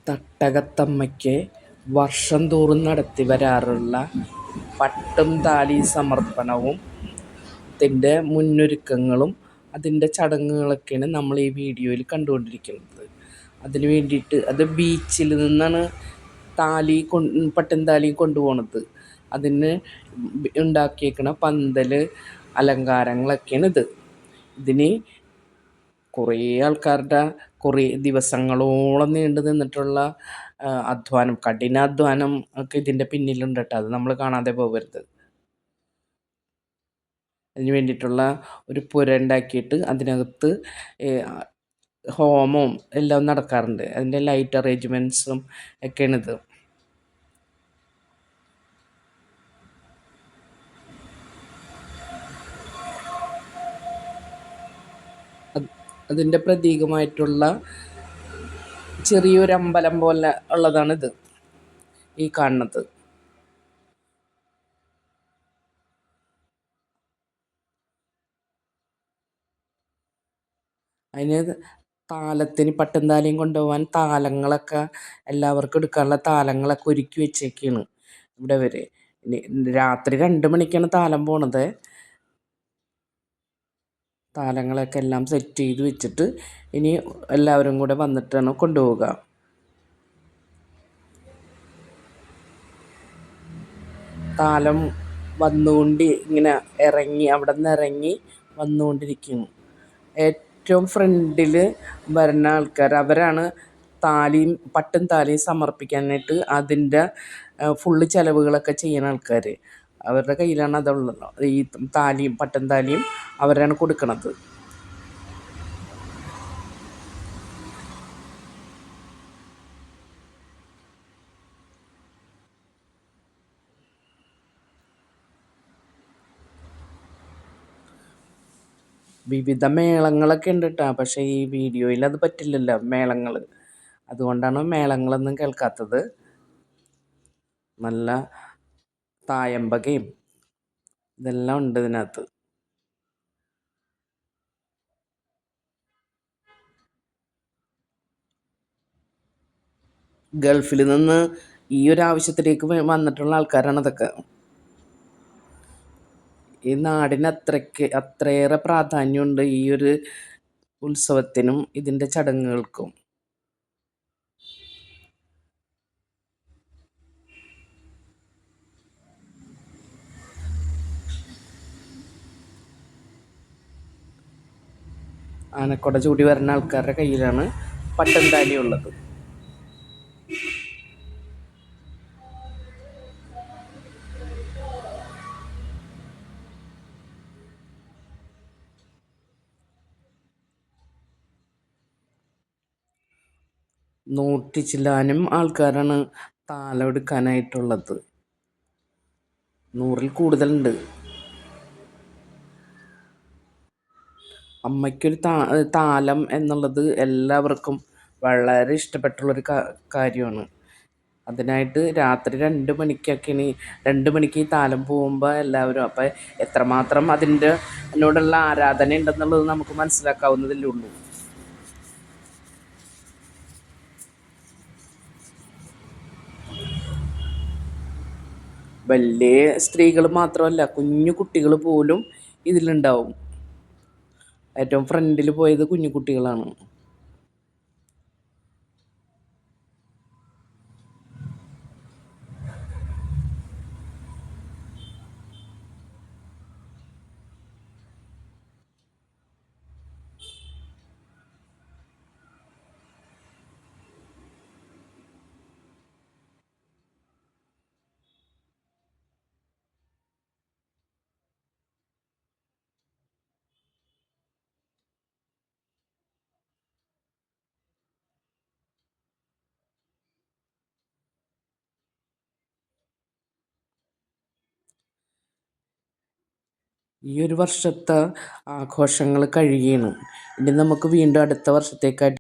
തട്ടകത്തമ്മയ്ക്ക് വർഷം തോറും നടത്തിവരാറുള്ള പട്ടും താലി സമർപ്പണവും അതിൻ്റെ മുന്നൊരുക്കങ്ങളും അതിൻ്റെ ചടങ്ങുകളൊക്കെയാണ് നമ്മൾ ഈ വീഡിയോയിൽ കണ്ടുകൊണ്ടിരിക്കുന്നത്. അതിന് വേണ്ടിയിട്ട് അത് ബീച്ചിൽ നിന്നാണ് പട്ടും താലിയും കൊണ്ടുപോകുന്നത്. അതിന് ഉണ്ടാക്കിയേക്കണ പന്തൽ അലങ്കാരങ്ങളൊക്കെയാണ് ഇതിന് കുറേ ആൾക്കാരുടെ കുറേ ദിവസങ്ങളോളം നീണ്ടു നിന്നിട്ടുള്ള കഠിനാധ്വാനം ഒക്കെ ഇതിൻ്റെ പിന്നിലുണ്ട് കേട്ടോ. അത് നമ്മൾ കാണാതെ പോകരുത്. അതിന് വേണ്ടിയിട്ടുള്ള ഒരു പുര ഉണ്ടാക്കിയിട്ട് അതിനകത്ത് ഹോമവും എല്ലാം നടക്കാറുണ്ട്. അതിൻ്റെ ലൈറ്റ് അറേഞ്ച്മെൻറ്റ്സും ഒക്കെയാണിത്. അതിൻ്റെ പ്രതീകമായിട്ടുള്ള ചെറിയൊരു അമ്പലം പോലെ ഉള്ളതാണിത് ഈ കാണുന്നത്. അതിന് താലത്തിന് പട്ടും താലിയും കൊണ്ടുപോകാൻ താലങ്ങളൊക്കെ എല്ലാവർക്കും എടുക്കാനുള്ള താലങ്ങളൊക്കെ ഒരുക്കി വെച്ചേക്കാണ് ഇവിടെ വരെ. രാത്രി 2 മണിക്കാണ് താലം പോണത്. താലങ്ങളൊക്കെ എല്ലാം സെറ്റ് ചെയ്ത് വെച്ചിട്ട് ഇനി എല്ലാവരും കൂടെ വന്നിട്ടാണ് കൊണ്ടുപോവുക. താലം ഇങ്ങനെ അവിടെ നിന്ന് ഇറങ്ങി വന്നുകൊണ്ടിരിക്കുന്നു. ഏറ്റവും ഫ്രണ്ടിൽ വരുന്ന ആൾക്കാർ അവരാണ് പട്ടും താലിയും സമർപ്പിക്കാനായിട്ട് അതിൻ്റെ ഫുള്ള് ചിലവുകളൊക്കെ ചെയ്യുന്ന ആൾക്കാർ. അവരുടെ കയ്യിലാണ് അതുള്ളത്. ഈ പട്ടും താലിയും അവരാണ് കൊടുക്കണത്. വിവിധ മേളങ്ങളൊക്കെ ഉണ്ട് കേട്ടോ. പക്ഷേ ഈ വീഡിയോയിൽ അത് പറ്റില്ലല്ലോ, മേളങ്ങൾ. അതുകൊണ്ടാണ് മേളങ്ങളൊന്നും കേൾക്കാത്തത്. നല്ല തായമ്പകയും ഇതെല്ലാം ഉണ്ട് ഇതിനകത്ത്. ഗൾഫിൽ നിന്ന് ഈ ഒരു ആവശ്യത്തിലേക്ക് വന്നിട്ടുള്ള ആൾക്കാരാണ് അതൊക്കെ. ഈ നാടിന് അത്രയേറെ പ്രാധാന്യമുണ്ട് ഈ ഒരു ഉത്സവത്തിനും ഇതിൻ്റെ ചടങ്ങുകൾക്കും. ആനക്കൊട ചൂടി വരുന്ന ആൾക്കാരുടെ കയ്യിലാണ് പട്ടും താലി ഉള്ളത്. നൂറ്റിച്ചില്ലാനും ആൾക്കാരാണ് താലം എടുക്കാനായിട്ടുള്ളത്. 100-ൽ കൂടുതലുണ്ട്. അമ്മയ്ക്കൊരു താലം എന്നുള്ളത് എല്ലാവർക്കും വളരെ ഇഷ്ടപ്പെട്ടുള്ളൊരു കാര്യമാണ്. അതിനായിട്ട് രാത്രി 2 മണിക്കൊക്കെയാണ് 2 മണിക്ക് ഈ താലം പോകുമ്പോൾ എല്ലാവരും അപ്പം എത്രമാത്രം അതിനോടുള്ള ആരാധന ഉണ്ടെന്നുള്ളത് നമുക്ക് മനസ്സിലാക്കാവുന്നതല്ലേ ഉള്ളൂ. വലിയ സ്ത്രീകൾ മാത്രമല്ല, കുഞ്ഞു കുട്ടികൾ പോലും ഇതിലുണ്ടാവും. ഏറ്റവും ഫ്രണ്ടിൽ പോയത് കുഞ്ഞു കുട്ടികളാണ്. ഈ ഒരു വർഷത്തെ ആഘോഷങ്ങൾ കഴിയുകയാണ്. ഇനി നമുക്ക് വീണ്ടും അടുത്ത വർഷത്തേക്ക്